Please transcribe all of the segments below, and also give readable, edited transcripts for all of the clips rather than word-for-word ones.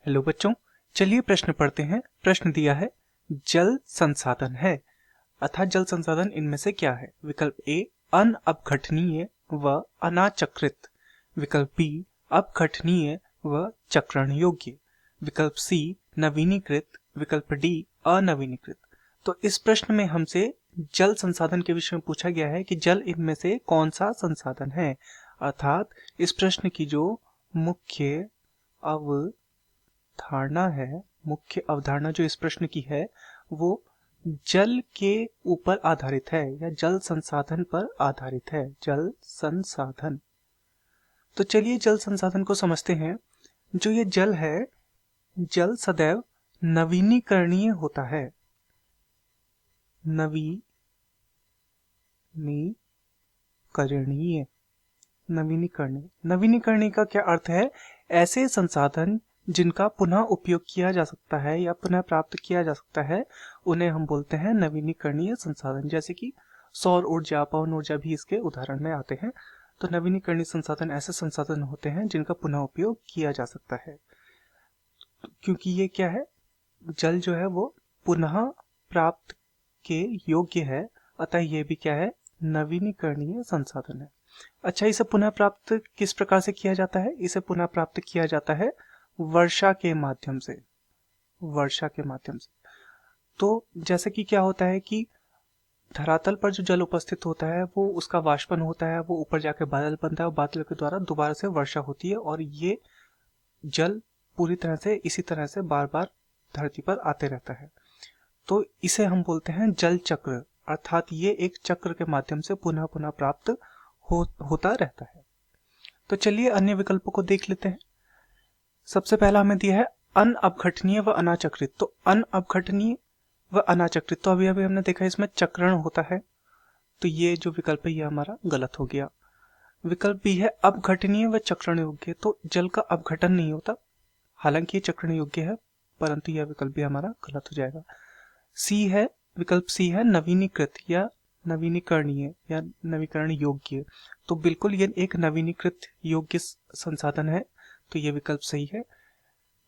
Hello बच्चों, चलिए प्रश्न पढ़ते हैं। प्रश्न दिया है जल संसाधन है अर्थात जल संसाधन इनमें से क्या है। विकल्प ए अनअपघटनीय व अनाचक्रित, विकल्प बी अपघटनीय व चक्रण योग्य, विकल्प सी नवीनीकृत, विकल्प डी अनवीनीकृत। तो इस प्रश्न में हमसे जल संसाधन के विषय में पूछा गया है कि जल इनमें से कौन सा संसाधन है। अर्थात इस प्रश्न की जो मुख्य अवधारणा जो इस प्रश्न की है वो जल के ऊपर आधारित है या जल संसाधन पर आधारित है। जल संसाधन, तो चलिए जल संसाधन को समझते हैं। जो ये जल है, जल सदैव नवीनीकरणीय होता है। नवीनीकरणीय का क्या अर्थ है? ऐसे संसाधन जिनका पुनः उपयोग किया जा सकता है या पुनः प्राप्त किया जा सकता है, उन्हें हम बोलते हैं नवीनीकरणीय संसाधन। जैसे कि सौर ऊर्जा, पवन ऊर्जा भी इसके उदाहरण में आते हैं। तो नवीनीकरणीय संसाधन ऐसे संसाधन होते हैं जिनका पुनः उपयोग किया जा सकता है। क्योंकि ये क्या है, जल जो है वो पुनः प्राप्त के योग्य है, अतः ये भी क्या है, नवीनीकरणीय संसाधन है। अच्छा, इसे पुनः प्राप्त किस प्रकार से किया जाता है? इसे पुनः प्राप्त किया जाता है वर्षा के माध्यम से। तो जैसे कि क्या होता है कि धरातल पर जो जल उपस्थित होता है वो उसका वाष्पन होता है, वो ऊपर जाके बादल बनता है और बादल के द्वारा दोबारा से वर्षा होती है और ये जल पूरी तरह से इसी तरह से बार बार धरती पर आते रहता है। तो इसे हम बोलते हैं जल चक्र, अर्थात ये एक चक्र के माध्यम से पुनः पुनः प्राप्त होता रहता है। तो चलिए अन्य विकल्पों को देख लेते हैं। सबसे पहला हमें दिया है अनअपघटनीय व अनाचक्रित। तो अनअपघटनीय व अनाचक्रित, तो अभी हमने देखा इसमें चक्रण होता है, तो ये जो विकल्प है ये हमारा गलत हो गया। विकल्प बी है अपघटनीय व चक्रण योग्य, तो जल का अपघटन नहीं होता, हालांकि ये चक्रण योग्य है, परंतु यह विकल्प भी हमारा गलत हो जाएगा। विकल्प सी है नवीनीकृत या नवीनीकरणीय या नवीकरण योग्य, तो बिल्कुल ये एक नवीनीकृत योग्य संसाधन है, तो ये विकल्प सही है।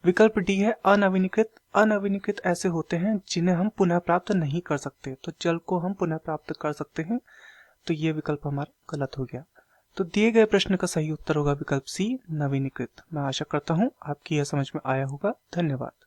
विकल्प डी है अनवीनीकृत ऐसे होते हैं जिन्हें हम पुनः प्राप्त नहीं कर सकते, तो जल को हम पुनः प्राप्त कर सकते हैं, तो ये विकल्प हमारा गलत हो गया। तो दिए गए प्रश्न का सही उत्तर होगा विकल्प सी नवीनीकृत। मैं आशा करता हूं आपकी यह समझ में आया होगा। धन्यवाद।